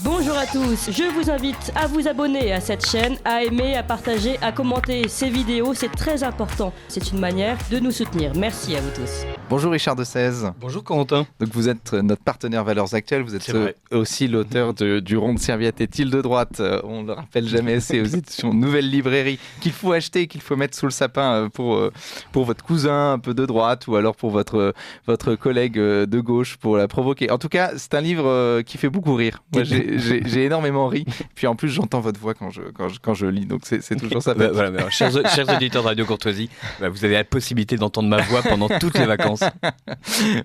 Bonjour à tous, je vous invite à vous abonner à cette chaîne, à aimer, à partager, à commenter ces vidéos, c'est très important. C'est une manière de nous soutenir. Merci à vous tous. Bonjour Richard de 16. Bonjour Corentin. Donc vous êtes notre partenaire Valeurs Actuelles, vous êtes aussi l'auteur du Rond de serviette est-il de droite. On ne le rappelle jamais assez aux éditions Nouvelle Librairie, qu'il faut acheter, qu'il faut mettre sous le sapin pour votre cousin un peu de droite ou alors pour votre collègue de gauche pour la provoquer. En tout cas, c'est un livre qui fait beaucoup rire. Moi, j'ai énormément ri. Puis en plus, j'entends votre voix quand je lis, donc c'est toujours ça. Voilà, chers auditeurs de Radio Courtoisie, vous avez la possibilité d'entendre ma voix pendant toutes les vacances.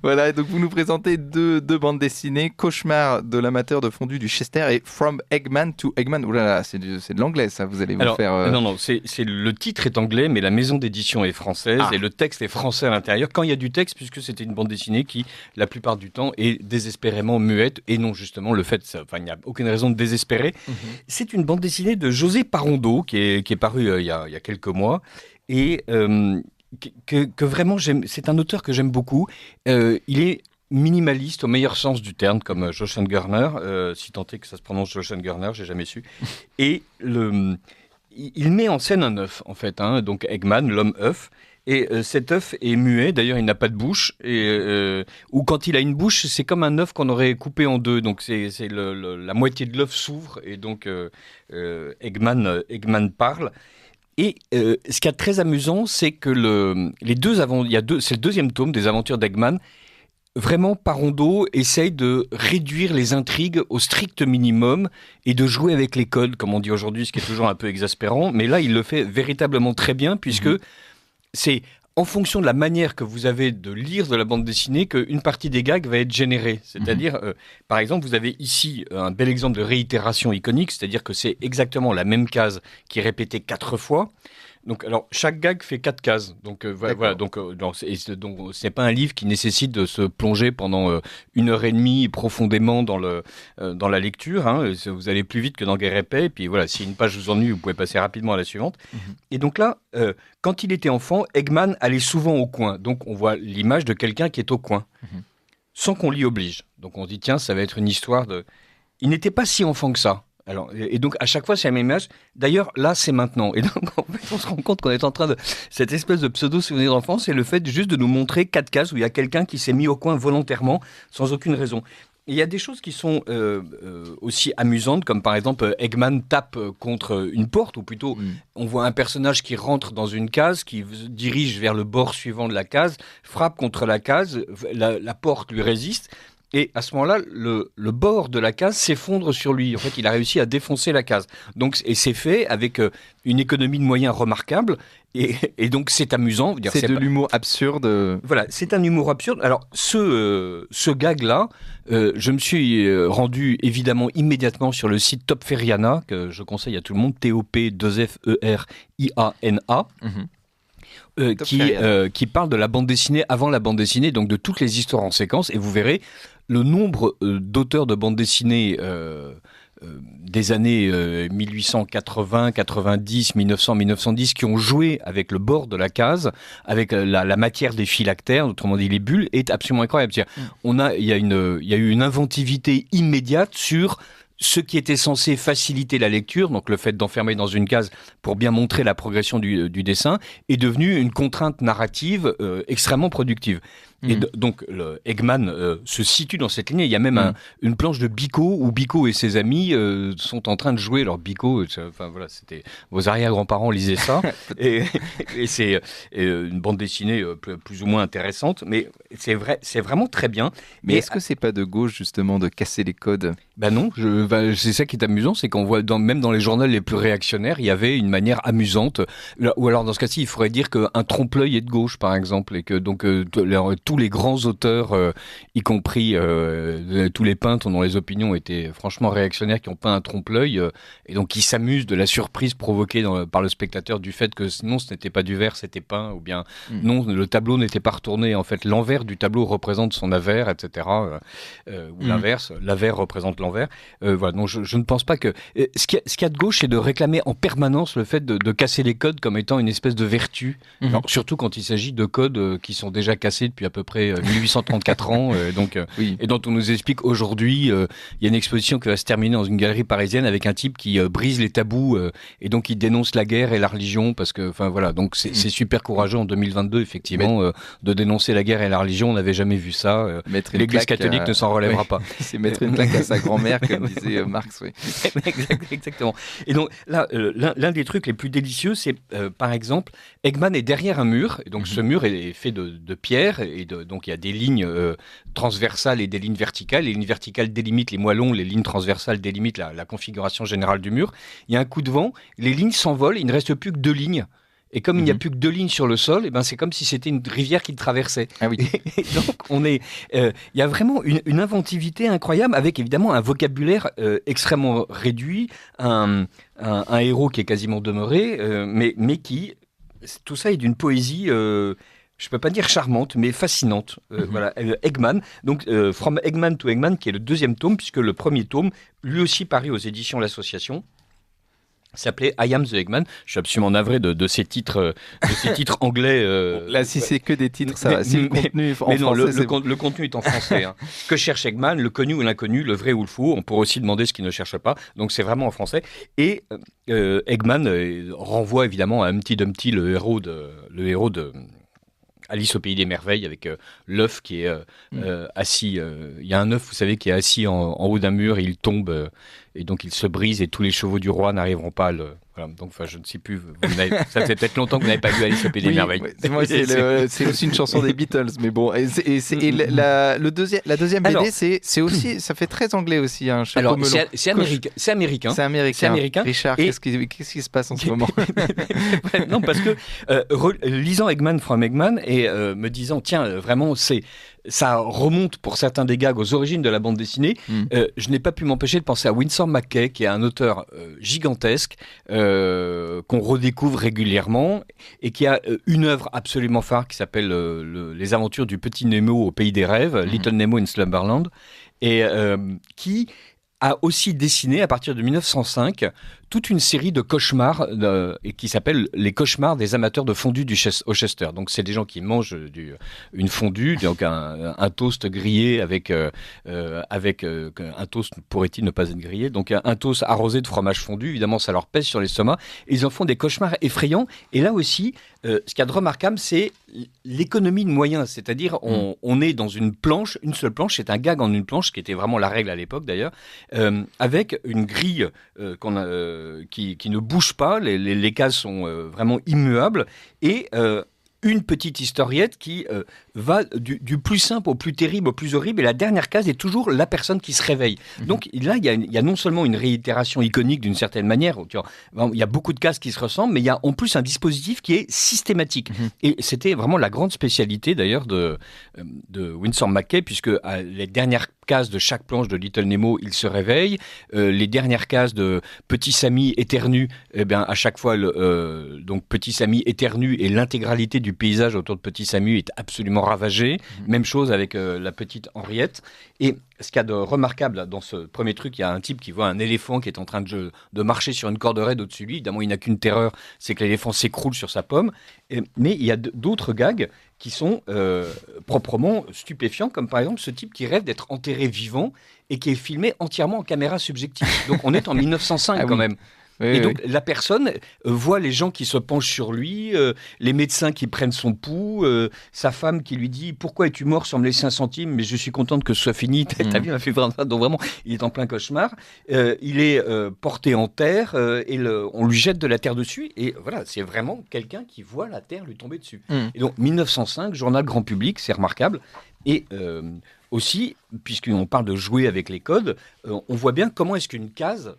Voilà, donc vous nous présentez deux bandes dessinées, Cauchemar de l'amateur de fondue du Chester et From Eggman to Eggman. Ouh là là, c'est de l'anglais ça, vous allez vous faire... Non, le titre est anglais, mais la maison d'édition est française et le texte est français à l'intérieur. Quand il y a du texte, puisque c'était une bande dessinée qui, la plupart du temps, est désespérément muette et non justement le fait, il n'y a aucune raison de désespérer. C'est une bande dessinée de José Parondeau qui est parue il y a quelques mois et... que vraiment j'aime, c'est un auteur que j'aime beaucoup. Il est minimaliste au meilleur sens du terme, comme Jochen Görner, si tant est que ça se prononce Jochen Görner, j'ai jamais su. Et il met en scène un œuf, en fait, donc Eggman, l'homme œuf. Et cet œuf est muet, d'ailleurs il n'a pas de bouche, ou quand il a une bouche, c'est comme un œuf qu'on aurait coupé en deux, donc c'est la moitié de l'œuf s'ouvre, et donc Eggman parle. Et ce qui est très amusant, c'est que c'est le deuxième tome des aventures d'Eggman. Vraiment, Parondeau essaye de réduire les intrigues au strict minimum et de jouer avec les codes, comme on dit aujourd'hui, ce qui est toujours un peu exaspérant. Mais là, il le fait véritablement très bien, puisque c'est en fonction de la manière que vous avez de lire de la bande dessinée qu'une partie des gags va être générée. C'est-à-dire, par exemple, vous avez ici un bel exemple de réitération iconique, c'est-à-dire que c'est exactement la même case qui est répétée 4 fois. Donc, alors, chaque gag fait 4 cases. Donc, voilà. Donc, c'est pas un livre qui nécessite de se plonger pendant 1h30 profondément dans la lecture. Vous allez plus vite que dans Guerre et Paix. Et puis voilà, si une page vous ennuie, vous pouvez passer rapidement à la suivante. Et donc là, quand il était enfant, Eggman allait souvent au coin. Donc, on voit l'image de quelqu'un qui est au coin, sans qu'on l'y oblige. Donc, on se dit, tiens, ça va être une histoire de... Il n'était pas si enfant que ça. Alors, et donc, à chaque fois, c'est la même image. D'ailleurs, là, c'est maintenant. Et donc, en fait, on se rend compte qu'on est en train de... Cette espèce de pseudo-souvenir d'enfance, c'est le fait juste de nous montrer 4 cases où il y a quelqu'un qui s'est mis au coin volontairement, sans aucune raison. Et il y a des choses qui sont aussi amusantes, comme par exemple, Eggman tape contre une porte, ou plutôt, on voit un personnage qui rentre dans une case, qui dirige vers le bord suivant de la case, frappe contre la case, la porte lui résiste. Et à ce moment-là, le bord de la case s'effondre sur lui. En fait, il a réussi à défoncer la case. Donc, et c'est fait avec une économie de moyens remarquable. Et donc, c'est amusant. C'est de l'humour absurde. Voilà, c'est un humour absurde. Alors, ce gag-là, je me suis rendu évidemment immédiatement sur le site Top Feriana, que je conseille à tout le monde, TOP2FERIANA. Qui parle de la bande dessinée avant la bande dessinée, donc de toutes les histoires en séquence, et vous verrez le nombre d'auteurs de bande dessinée des années 1880, 90, 1900, 1910 qui ont joué avec le bord de la case, avec la matière des phylactères, autrement dit les bulles, est absolument incroyable. Il y a eu une inventivité immédiate sur ce qui était censé faciliter la lecture, donc le fait d'enfermer dans une case pour bien montrer la progression du dessin, est devenu une contrainte narrative extrêmement productive. Et donc, Eggman se situe dans cette lignée. Il y a même une planche de Bico où Bico et ses amis sont en train de jouer. Alors, Bico, voilà, c'était vos arrière-grands-parents lisaient ça. et c'est une bande dessinée plus ou moins intéressante. Mais c'est vraiment très bien. Mais est-ce que c'est pas de gauche, justement, de casser les codes ? Ben non, c'est ça qui est amusant, c'est qu'on voit même dans les journaux les plus réactionnaires, il y avait une manière amusante. Ou alors, dans ce cas-ci, il faudrait dire qu'un trompe-l'œil est de gauche, par exemple, et que donc tous les grands auteurs, y compris tous les peintres dont les opinions étaient franchement réactionnaires, qui ont peint un trompe-l'œil, et donc qui s'amusent de la surprise provoquée par le spectateur du fait que non, ce n'était pas du verre, c'était peint, ou bien non, le tableau n'était pas retourné. En fait, l'envers du tableau représente son avers, etc. Ou l'inverse, l'avers représente l'envers. Voilà, donc je ne pense pas que... Ce qu'il y a de gauche, c'est de réclamer en permanence le fait de casser les codes comme étant une espèce de vertu. Alors, surtout quand il s'agit de codes qui sont déjà cassés depuis à peu près 1834 ans. Et dont on nous explique aujourd'hui, il y a une exposition qui va se terminer dans une galerie parisienne avec un type qui brise les tabous et donc il dénonce la guerre et la religion parce que, enfin voilà, donc c'est super courageux en 2022, effectivement, de dénoncer la guerre et la religion. On n'avait jamais vu ça. L'Église catholique ne s'en relèvera pas. C'est mettre une claque à sa grand-mère, comme disait Marx. Oui. Exactement. Et donc là, l'un des trucs les plus délicieux, c'est par exemple, Eggman est derrière un mur, et donc ce mur est fait de pierre, et donc il y a des lignes transversales et des lignes verticales. Les lignes verticales délimitent les moellons, les lignes transversales délimitent la configuration générale du mur. Il y a un coup de vent, les lignes s'envolent, il ne reste plus que 2 lignes. Et comme il n'y a plus que 2 lignes sur le sol, c'est comme si c'était une rivière qui le traversait. Ah oui. Et donc, il y a vraiment une inventivité incroyable, avec évidemment un vocabulaire extrêmement réduit, un héros qui est quasiment demeuré, mais qui, tout ça est d'une poésie... je ne peux pas dire charmante, mais fascinante. Voilà, Eggman. Donc, From Eggman to Eggman, qui est le 2e tome, puisque le premier tome, lui aussi paru aux éditions L'Association, s'appelait I Am the Eggman. Je suis absolument navré de ces titres anglais. Là, si c'est que des titres, ça va. Si le contenu en français, non, le contenu est en français. Hein. Que cherche Eggman, le connu ou l'inconnu, le vrai ou le faux. On pourrait aussi demander ce qu'il ne cherche pas. Donc c'est vraiment en français. Et Eggman renvoie évidemment à Humpty Dumpty, le héros de Alice au pays des merveilles, avec l'œuf qui est assis. Il y a un œuf, vous savez, qui est assis en haut d'un mur, et il tombe, et donc il se brise, et tous les chevaux du roi n'arriveront pas à le... Voilà, donc je ne sais plus, ça fait peut-être longtemps que vous n'avez pas lu Alice au pays des merveilles. C'est aussi une chanson des Beatles, mais bon. La deuxième BD, c'est aussi, ça fait très anglais aussi. Hein, alors, c'est américain. C'est américain. Richard, qu'est-ce qui se passe en ce moment? Non, parce que lisant Eggman from Eggman et me disant, tiens, vraiment, ça remonte pour certains des gags aux origines de la bande dessinée. Je n'ai pas pu m'empêcher de penser à Winsor McCay, qui est un auteur gigantesque qu'on redécouvre régulièrement et qui a une œuvre absolument phare qui s'appelle Les aventures du petit Nemo au pays des rêves, Little Nemo in Slumberland, et qui a aussi dessiné à partir de 1905 toute une série de cauchemars qui s'appelle les cauchemars des amateurs de fondue au Chester. Donc c'est des gens qui mangent une fondue, donc un toast grillé avec un toast pourrait-il ne pas être grillé, donc un toast arrosé de fromage fondu. Évidemment, ça leur pèse sur l'estomac et ils en font des cauchemars effrayants. Et là aussi, ce qu'il y a de remarquable, c'est l'économie de moyens, c'est-à-dire on est dans une seule planche, c'est un gag en une planche, qui était vraiment la règle à l'époque d'ailleurs, avec une grille qui ne bouge pas, les cases sont vraiment immuables, et une petite historiette qui va du plus simple au plus terrible, au plus horrible, et la dernière case est toujours la personne qui se réveille. Donc là, il y a non seulement une réitération iconique d'une certaine manière, il y a beaucoup de cases qui se ressemblent, mais il y a en plus un dispositif qui est systématique. Et c'était vraiment la grande spécialité d'ailleurs de Winsor McCay, puisque les dernières cases de chaque planche de Little Nemo, il se réveille. Les dernières cases de Petit Sammy éternue, à chaque fois, donc Petit Sammy éternue et l'intégralité du paysage autour de Petit Sammy est absolument ravagé. Même chose avec la petite Henriette. Et ce qu'il y a de remarquable dans ce premier truc, il y a un type qui voit un éléphant qui est en train de marcher sur une corde raide au-dessus de lui. Évidemment, il n'a qu'une terreur, c'est que l'éléphant s'écroule sur sa pomme. Mais il y a d'autres gags qui sont proprement stupéfiants, comme par exemple ce type qui rêve d'être enterré vivant et qui est filmé entièrement en caméra subjective. Donc on est en 1905 quand même. Et donc la personne voit les gens qui se penchent sur lui, les médecins qui prennent son pouls, sa femme qui lui dit « Pourquoi es-tu mort sans me laisser un centime, mais je suis contente que ce soit fini. » Ta vie m'a fait vraiment... Donc vraiment, il est en plein cauchemar. Il est porté en terre et on lui jette de la terre dessus. Et voilà, c'est vraiment quelqu'un qui voit la terre lui tomber dessus. Et donc 1905, journal grand public, c'est remarquable. Et aussi, puisqu'on parle de jouer avec les codes, on voit bien comment est-ce qu'une case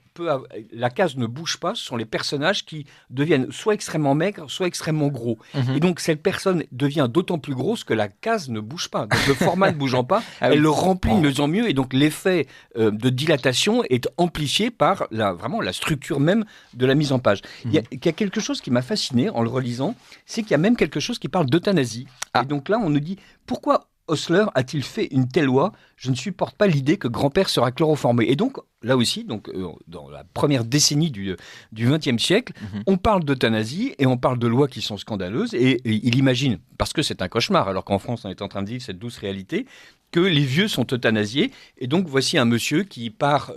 la case ne bouge pas. Ce sont les personnages qui deviennent soit extrêmement maigres, soit extrêmement gros. Et donc cette personne devient d'autant plus grosse que la case ne bouge pas. Donc le format ne bougeant pas, elle le remplit de mieux en mieux, et donc l'effet de dilatation est amplifié par vraiment la structure même de la mise en page. Il y a quelque chose qui m'a fasciné en le relisant, c'est qu'il y a même quelque chose qui parle d'euthanasie. Et donc là, on nous dit pourquoi Osler a-t-il fait une telle loi ? Je ne supporte pas l'idée que grand-père sera chloroformé. Et donc, là aussi, dans la première décennie du XXe siècle, on parle d'euthanasie et on parle de lois qui sont scandaleuses. Et il imagine, parce que c'est un cauchemar, alors qu'en France, on est en train de vivre cette douce réalité, que les vieux sont euthanasiés. Et donc, voici un monsieur qui part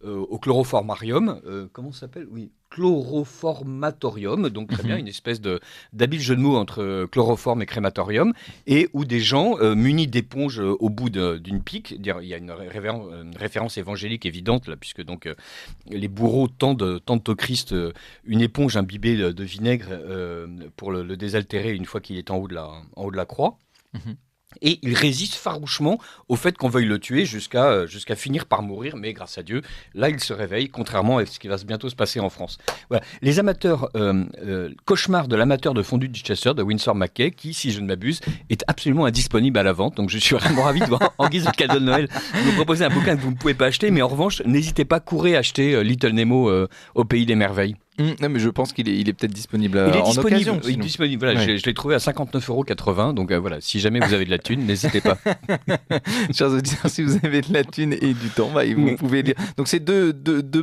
au chloroformarium. Comment ça s'appelle ? Oui, chloroformatorium. Donc, très bien, une espèce d'habile jeu de mots entre chloroforme et crématorium. Et où des gens munis d'éponges au bout d'une pique. Il y a une référence évangélique évidente, là, puisque donc, les bourreaux tendent au Christ une éponge imbibée de vinaigre pour le désaltérer une fois qu'il est en haut de la croix. Et il résiste farouchement au fait qu'on veuille le tuer jusqu'à finir par mourir, mais grâce à Dieu, là il se réveille, contrairement à ce qui va bientôt se passer en France. Voilà. Les amateurs, cauchemar de l'amateur de fondue de Chichester, de Winsor McCay, qui, si je ne m'abuse, est absolument indisponible à la vente. Donc je suis vraiment ravi de voir, en guise de cadeau de Noël, vous proposer un bouquin que vous ne pouvez pas acheter, mais en revanche, n'hésitez pas, courez acheter Little Nemo au Pays des Merveilles. Non, mais je pense qu'il est peut-être disponible en occasion. Il est disponible. Voilà, je l'ai trouvé à 59,80 €. Donc voilà, si jamais vous avez de la thune, n'hésitez pas. Chers auditeurs, si vous avez de la thune et du temps, vous pouvez lire. Donc c'est deux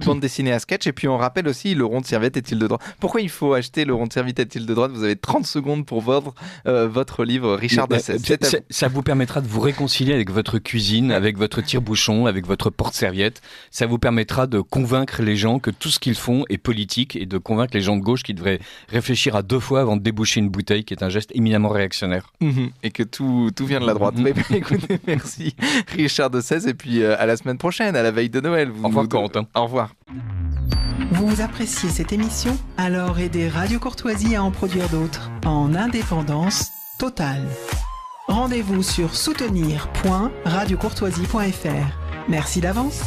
bandes dessinées à sketch. Et puis on rappelle aussi, le rond de serviette est-il de droite ? Pourquoi il faut acheter le rond de serviette est-il de droite ? Vous avez 30 secondes pour vendre votre livre Richard de Sèze. Ça vous permettra de vous réconcilier avec votre cuisine, avec votre tire-bouchon, avec votre porte-serviette. Ça vous permettra de convaincre les gens que tout ce qu'ils font est politique et de convaincre les gens de gauche qui devraient réfléchir à 2 fois avant de déboucher une bouteille, qui est un geste éminemment réactionnaire. Et que tout vient de la droite. Mais écoutez, merci Richard de Sèze, et puis à la semaine prochaine, à la veille de Noël. Au revoir Corentin. Au revoir. Vous appréciez cette émission ? Alors aidez Radio Courtoisie à en produire d'autres, en indépendance totale. Rendez-vous sur soutenir.radiocourtoisie.fr. Merci d'avance.